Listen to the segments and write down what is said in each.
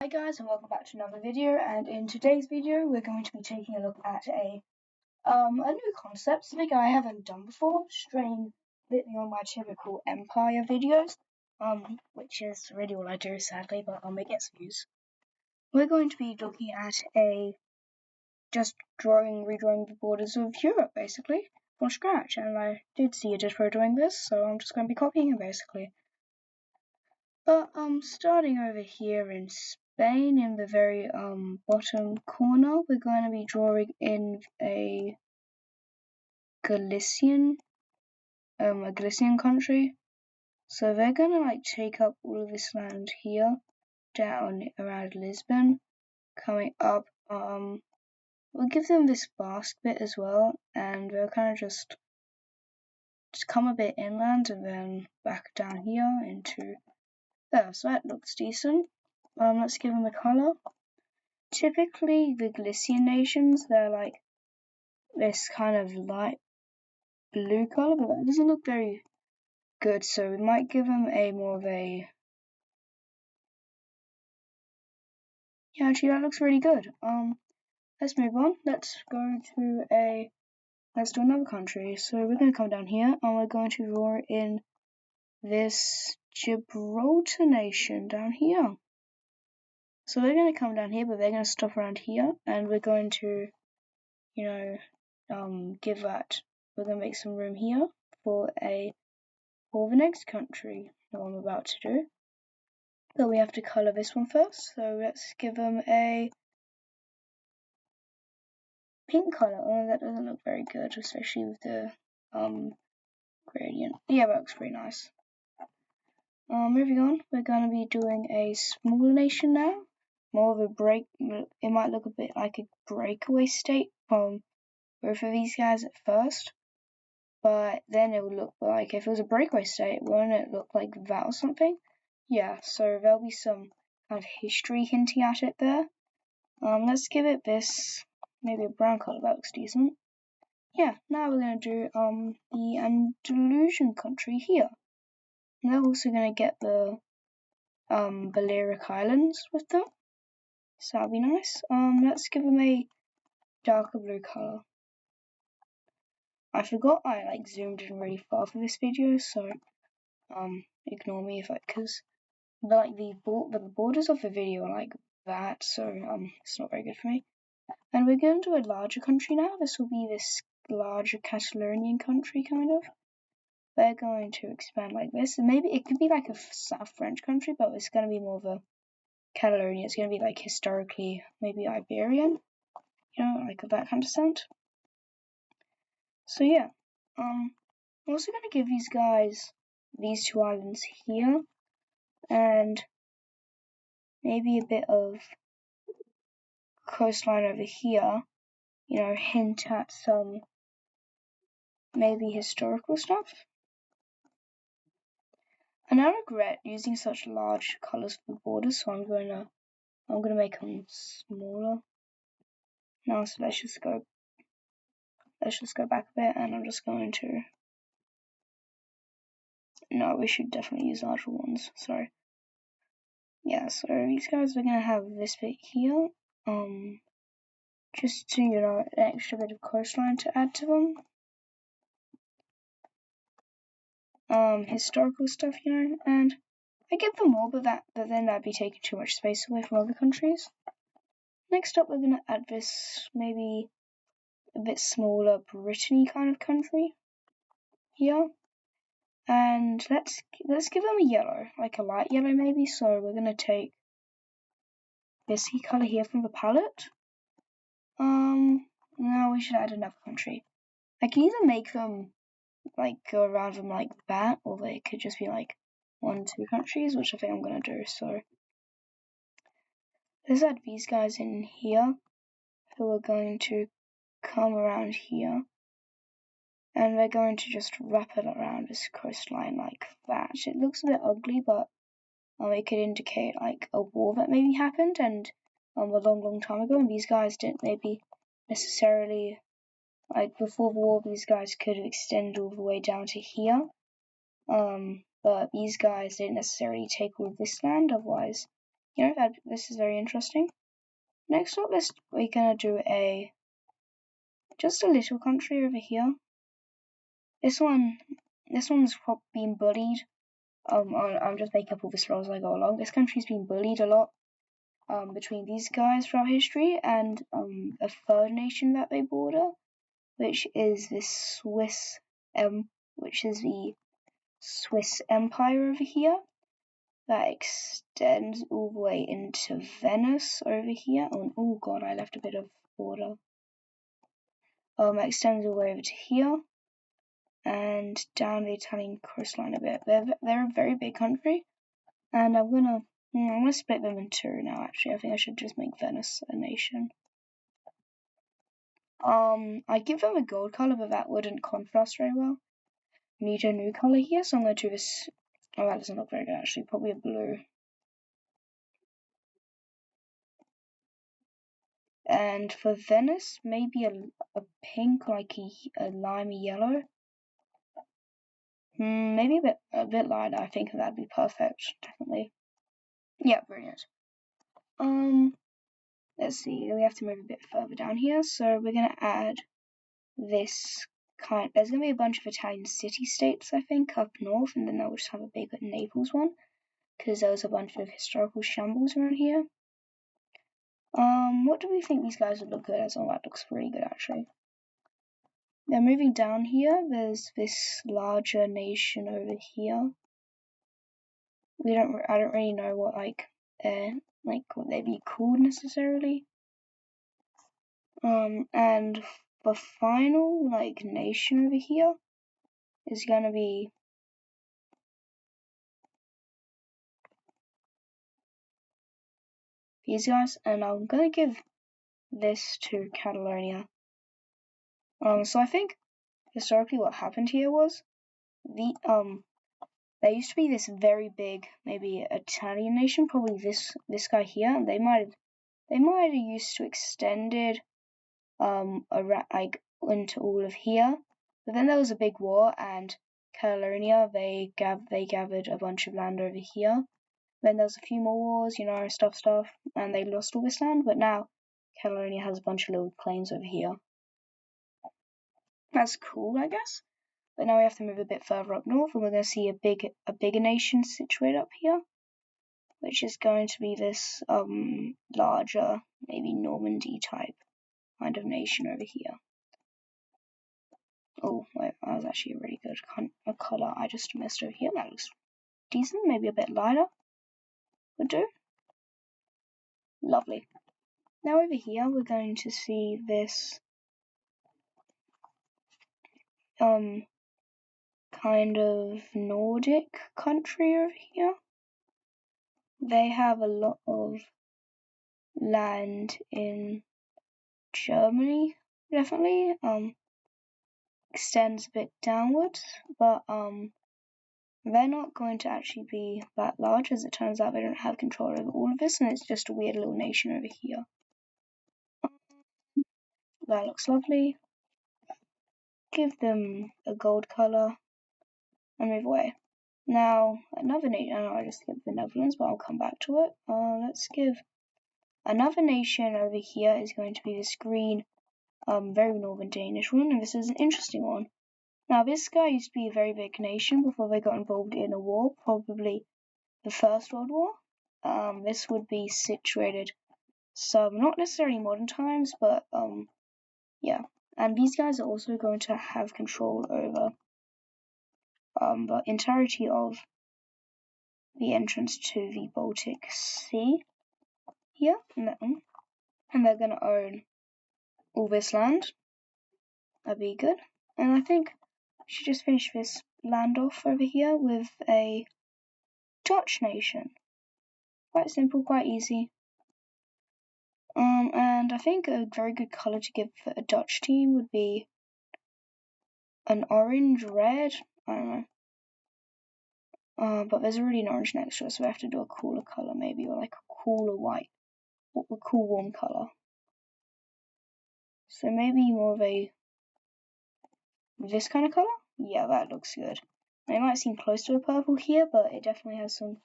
Hi guys, and welcome back to another video. And in today's video we're going to be taking a look at a new concept, something I haven't done before, straying a bit beyond my typical Empire videos, which is really all I do sadly, but I'll make excuse. We're going to be looking at just redrawing the borders of Europe basically from scratch, and I did see a Ditro doing this, so I'm just going to be copying it basically. But starting over here in Spain, in the very bottom corner, we're going to be drawing in a Galician country. So they're gonna like take up all of this land here, down around Lisbon, coming up. We'll give them this basque bit as well, and they'll kind of just come a bit inland and then back down here into there. So that looks decent. Let's give them a color. Typically, the Galician nations, they're like this kind of light blue color, but that doesn't look very good, so we might give them a more of a... Yeah, actually, that looks really good. Let's move on. Let's do another country. So we're going to come down here, and we're going to draw in this Gibraltar nation down here. So they're going to come down here, but they're going to stop around here, and we're going to, we're going to make some room here for the next country that I'm about to do. But we have to colour this one first, so let's give them a pink colour. Oh, that doesn't look very good, especially with the gradient. Yeah, that looks pretty nice. Moving on, we're going to be doing a smaller nation now. More of a break. It might look a bit like a breakaway state from both of these guys at first, but then it will look like, if it was a breakaway state, wouldn't it look like that or something? Yeah, so there'll be some kind of history hinting at it there. Let's give it this, maybe a brown colour, that looks decent. Yeah, now we're going to do the Andalusian country here. And they're also going to get the Balearic Islands with them, so that'll be nice. Let's give them a darker blue colour. I forgot I zoomed in really far for this video, so ignore me if because the borders of the video are like that, so it's not very good for me. And we're going to a larger country now. This will be this larger Catalonian country, kind of. They're going to expand like this, and maybe it could be like a South French country, but it's going to be more of a Catalonia. It's going to be like historically maybe Iberian, like that kind of scent. So yeah, I'm also going to give these guys these two islands here, and maybe a bit of coastline over here, hint at some maybe historical stuff. And I regret using such large colours for the borders, so I'm gonna make them smaller. Now, so let's just go back a bit, and I'm just going to... No, we should definitely use larger ones, sorry. Yeah, so these guys are gonna have this bit here, just to, an extra bit of coastline to add to them. Historical stuff, and I give them more, but then that'd be taking too much space away from other countries. Next up, we're gonna add this maybe a bit smaller Brittany kind of country here, and let's give them a yellow, like a light yellow maybe. So we're gonna take this color here from the palette. Now we should add another country. I can either make them go around them like that, or they could just be like 1-2 countries, which I think I'm gonna do. So let's add these guys in here, who are going to come around here, and we're going to just wrap it around this coastline like that. It looks a bit ugly, but it could indicate like a war that maybe happened and a long time ago, and these guys didn't maybe necessarily, before the war, these guys could have extended all the way down to here, but these guys didn't necessarily take all of this land, otherwise you know, this is very interesting. Next up, we're gonna do just a little country over here. This one's been bullied. I'm just making up all this as I go along. This country's been bullied a lot between these guys throughout history and a third nation that they border, which is the Swiss Empire over here that extends all the way into Venice over here. Oh god, I left a bit of border. It extends all the way over to here and down the Italian coastline a bit. They're a very big country, and I'm gonna split them in two now. Actually, I think I should just make Venice a nation. I give them a gold color, but that wouldn't contrast very well. Need a new color here, so I'm gonna do this. Oh, that doesn't look very good actually. Probably a blue. And for Venice, maybe a pink, like a limey yellow. Maybe a bit lighter. I think that'd be perfect. Definitely. Yeah, brilliant. Let's see. We have to move a bit further down here. So we're gonna add this kind. There's gonna be a bunch of Italian city-states, I think, up north, and then they'll just have a bigger Naples one, because there's a bunch of historical shambles around here. What do we think these guys would look good as? Oh, that looks pretty good actually. Now moving down here, there's this larger nation over here. I don't really know what what they'd be called necessarily. And the final nation over here is gonna be these guys, and I'm gonna give this to Catalonia. So I think historically what happened here was there used to be this very big, maybe Italian nation, probably this guy here, and they might have used to extended into all of here, but then there was a big war, and Catalonia they gathered a bunch of land over here. Then there was a few more wars, stuff, and they lost all this land, but now Catalonia has a bunch of little claims over here. That's cool, I guess. But now we have to move a bit further up north, and we're going to see a bigger nation situated up here, which is going to be this larger, maybe Normandy type kind of nation over here. Oh, wait, that was actually a really good color I just missed over here. That looks decent, maybe a bit lighter would do. Lovely. Now over here we're going to see this kind of Nordic country over here. They have a lot of land in Germany, definitely. Extends a bit downwards, but they're not going to actually be that large. As it turns out, they don't have control over all of this, and it's just a weird little nation over here. That looks lovely. Give them a gold color and move away. Now, another nation, I just skipped the Netherlands, but I'll come back to it. Let's give another nation over here is going to be this green, very northern Danish one, and this is an interesting one. Now, this guy used to be a very big nation before they got involved in a war, probably the First World War. This would be situated not necessarily modern times, but yeah. And these guys are also going to have control over the entirety of the entrance to the Baltic Sea here, and they're going to own all this land. That'd be good. And I think we should just finish this land off over here with a Dutch nation. Quite simple, quite easy. And I think a very good color to give for a Dutch team would be an orange, red, I don't know. But there's already an orange next to it, so we have to do a cooler color maybe, or like a cooler white, or a cool warm color. So maybe more of this kind of color? Yeah, that looks good. It might seem close to a purple here, but it definitely has some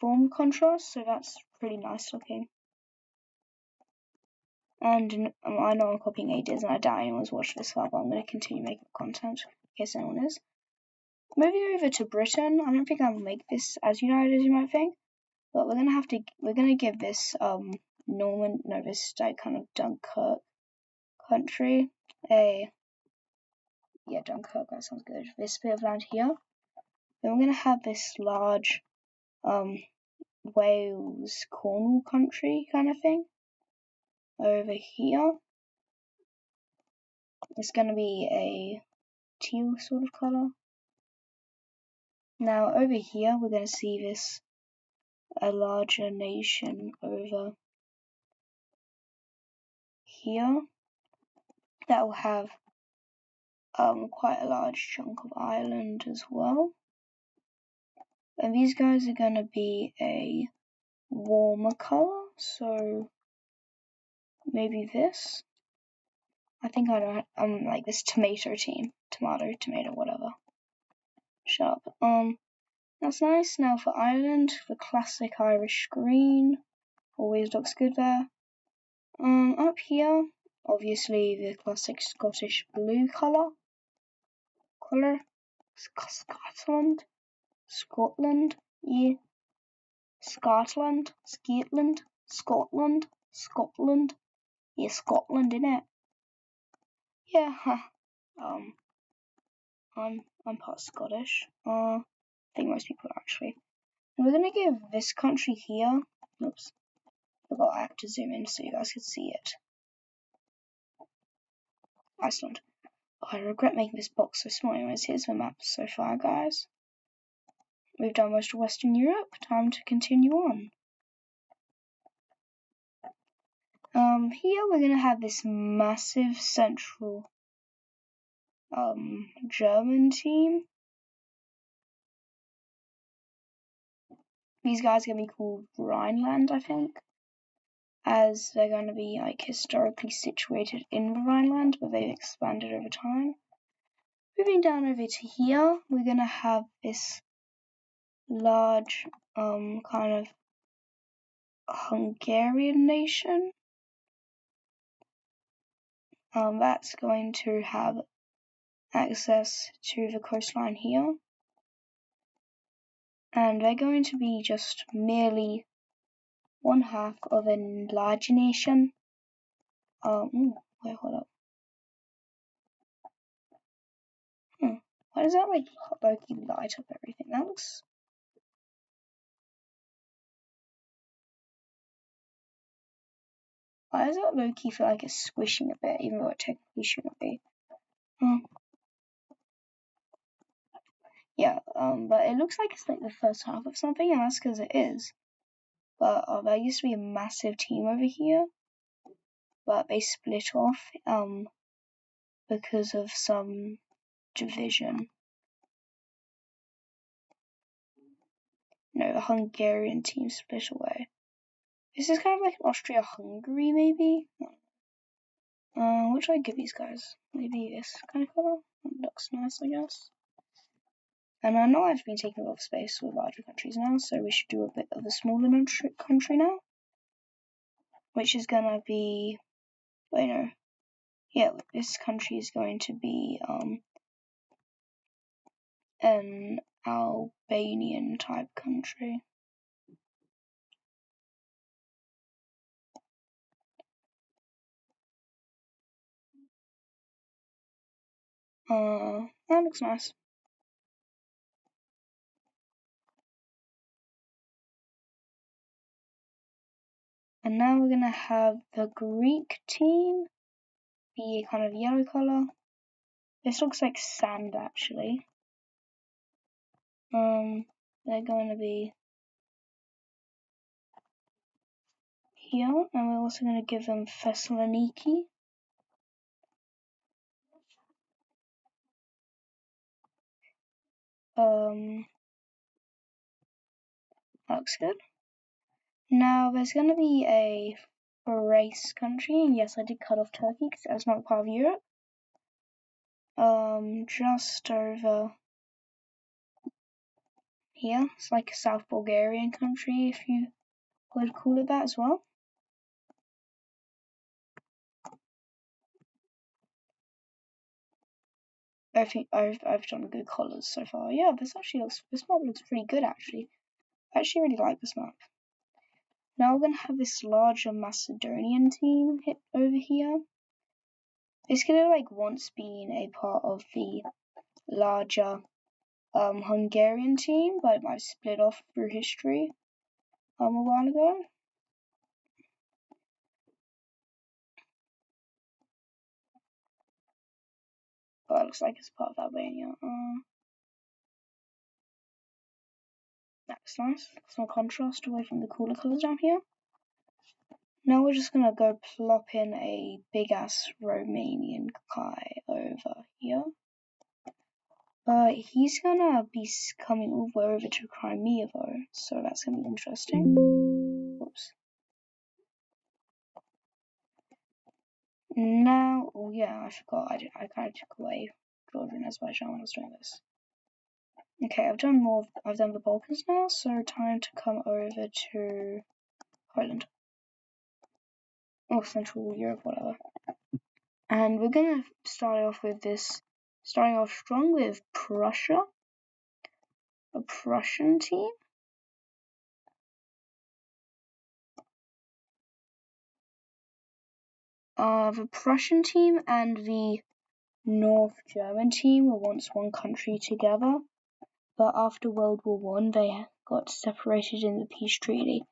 form contrast, so that's pretty nice looking. And I know I'm copying ideas, and I doubt anyone's watched this far, but I'm going to continue making content in case anyone is. Moving over to Britain, I don't think I'll make this as united as you might think, but we're gonna give this this kind of Dunkirk country Dunkirk, that sounds good. This bit of land here. Then we're gonna have this large Wales Cornwall country kind of thing over here. It's gonna be a teal sort of colour. Now over here we're gonna see a larger nation over here that will have quite a large chunk of Ireland as well. And these guys are gonna be a warmer colour, so maybe this. I think I'm like this tomato team. Tomato, whatever. Shut up. That's nice. Now for Ireland, the classic Irish green. Always looks good there. Up here, obviously the classic Scottish blue colour. Scotland, yeah. Scotland. Yeah, Scotland, innit? Yeah, I'm part Scottish. I think most people are actually. And we're gonna give this country here. Oops, forgot I have to zoom in so you guys can see it. Iceland. I regret making this box so small. Anyways, here's the map so far, guys. We've done most of Western Europe. Time to continue on. Here we're gonna have this massive central German team. These guys are gonna be called Rhineland, I think, as they're gonna be like historically situated in the Rhineland, but they've expanded over time. Moving down over to here, we're gonna have this large kind of Hungarian nation. That's going to have access to the coastline here. And they're going to be just merely one half of a large nation. Wait, hold up. Why does that like low-key light up everything? That looks... Why does that low-key feel like it's squishing a bit, even though it technically shouldn't be? Yeah, but it looks like it's like the first half of something, and that's because it is. But there used to be a massive team over here, but they split off because of some division. No, the Hungarian team split away. This is kind of like Austria-Hungary, maybe? What should I give these guys? Maybe this kind of colour? That looks nice, I guess. And I know I've been taking a lot of space with larger countries now, so we should do a bit of a smaller country now. Which is gonna be... Wait, no. Yeah, this country is going to be an Albanian type country. That looks nice. And now we're gonna have the Greek team be a kind of yellow colour. This looks like sand actually. They're going to be here, and we're also going to give them Thessaloniki. Looks good. Now there's going to be a Thrace country, and yes, I did cut off Turkey because that's not part of Europe. Just over here. It's like a South Bulgarian country if you would call it that as well. I think I've done good colours so far. Yeah, this map looks pretty good actually. I actually really like this map. Now we're gonna have this larger Macedonian team hit over here. It's gonna like once been a part of the larger Hungarian team, but it might have split off through history a while ago. But it looks like it's part of Albania. That's nice. Some contrast away from the cooler colours down here. Now we're just gonna go plop in a big ass Romanian guy over here. He's gonna be coming over to Crimea though, so that's gonna be interesting. Oops. Now, oh yeah, I forgot. I kind of took away Georgia and Azerbaijan when I was doing this. Okay, I've done the Balkans now, so time to come over to Poland. Or Central Europe, whatever. And we're gonna starting off strong with Prussia. A Prussian team. The Prussian team and the North German team were once one country together, but after World War I, they got separated in the peace treaty.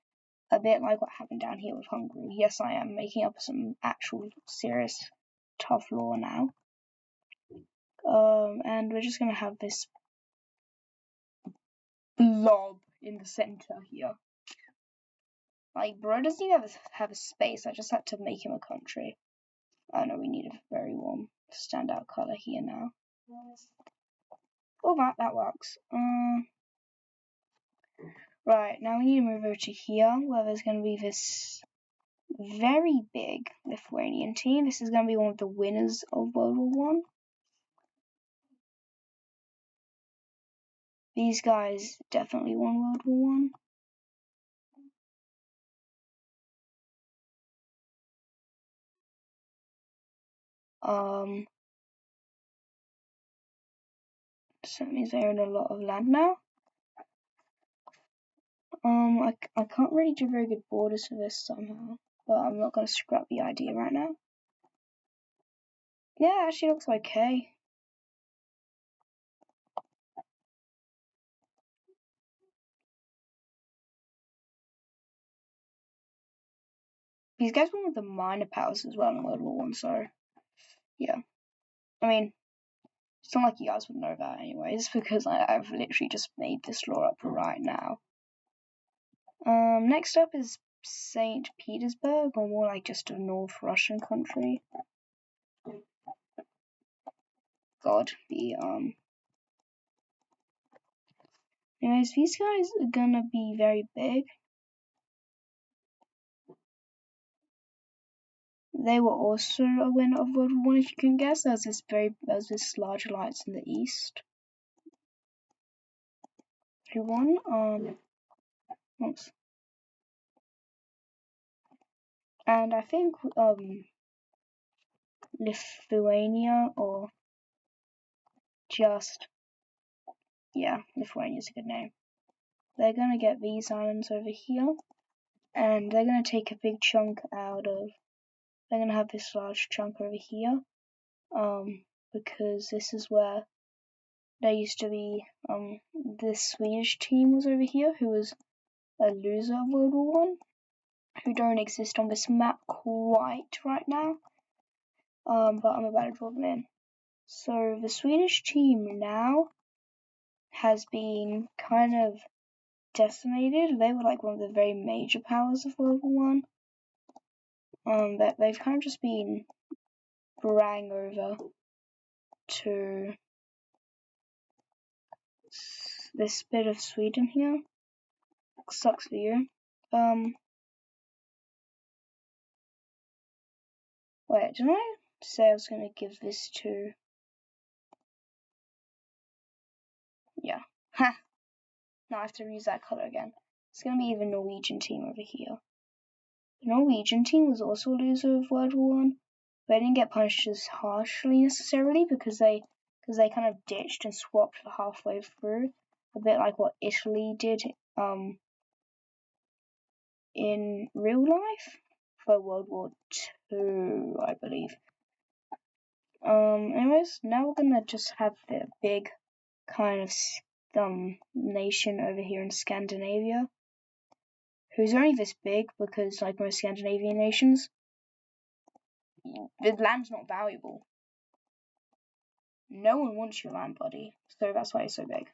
A bit like what happened down here with Hungary. Yes, I am making up some actual serious tough law now. And we're just gonna have this blob in the center here. Like, bro doesn't even have a space. I just had to make him a country. I know we need a very warm standout color here now. Oh, that works. Right, now we need to move over to here, where there's going to be this very big Lithuanian team. This is going to be one of the winners of World War I. These guys definitely won World War I. So that means they own a lot of land now. I can't really do very good borders for this somehow, but I'm not going to scrap the idea right now. Yeah, it actually looks okay. These guys were one of the minor powers as well in World War I, so yeah. I mean, it's not like you guys would know that anyways, because I've literally just made this law up right now. Next up is St. Petersburg, or more like just a North Russian country. God, anyways, these guys are gonna be very big. They were also a winner of World War I, if you can guess. There was this large alliance in the east. Who won? Oops. And I think Lithuania, or just Lithuania is a good name. They're gonna get these islands over here, and they're gonna take a big chunk out of. They're gonna have this large chunk over here, because this is where there used to be. The Swedish team was over here, who was a loser of World War I, who don't exist on this map quite right now. But I'm about to draw them in. So the Swedish team now has been kind of decimated. They were like one of the very major powers of World War I. That they've kind of just been brought over to this bit of Sweden here. Sucks for you. Wait, didn't I say I was gonna give this to? Yeah. Ha! Now I have to reuse that color again. It's going to be the Norwegian team over here. The Norwegian team was also a loser of World War One, but they didn't get punished as harshly necessarily because they kind of ditched and swapped halfway through, a bit like what Italy did in real life for World War Two, I believe. Anyways, now we're gonna just have the big kind of nation over here in Scandinavia, who's only this big because, like most Scandinavian nations, the land's not valuable. No one wants your land, buddy, so that's why it's so big.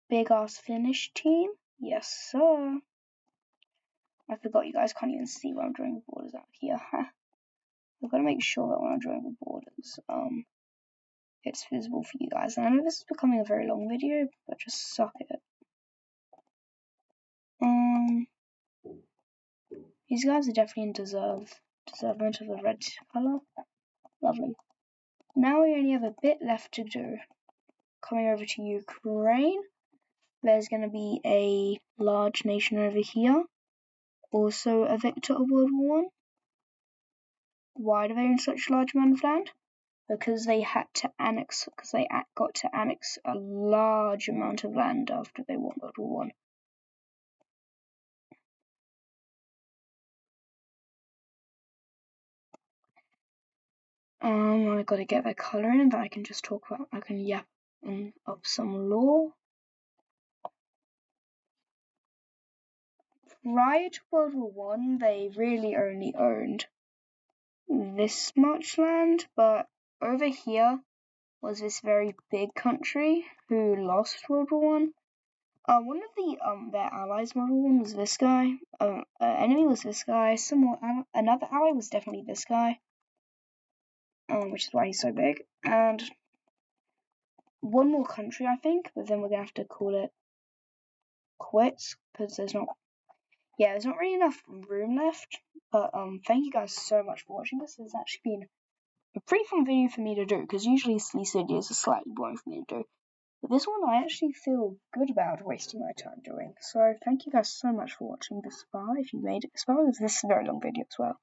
Big ass Finnish team, yes sir. I forgot you guys can't even see where I'm drawing the borders out here. I've got to make sure that when I'm drawing the borders, it's visible for you guys. And I know this is becoming a very long video, but just suck it. These guys are definitely in deservement of the red colour. Lovely. Now we only have a bit left to do. Coming over to Ukraine, there's going to be a large nation over here, also a victor of World War One. Why do they own such a large amount of land? Because they got to annex a large amount of land after they won World War One. I gotta get their colour in, but I can just talk about. I can yap up some lore. Prior to World War One, they really only owned this much land, but over here was this very big country who lost World War One. One of their allies World War One was this guy. Enemy was this guy. Another ally was definitely this guy. Which is why he's so big. And one more country, I think, but then we're gonna have to call it quits because there's not really enough room left. But thank you guys so much for watching this. It's actually been a pretty fun video for me to do because usually these videos are slightly boring for me to do. But this one I actually feel good about wasting my time doing. So thank you guys so much for watching this far. If you made it this far, this is a very long video as well.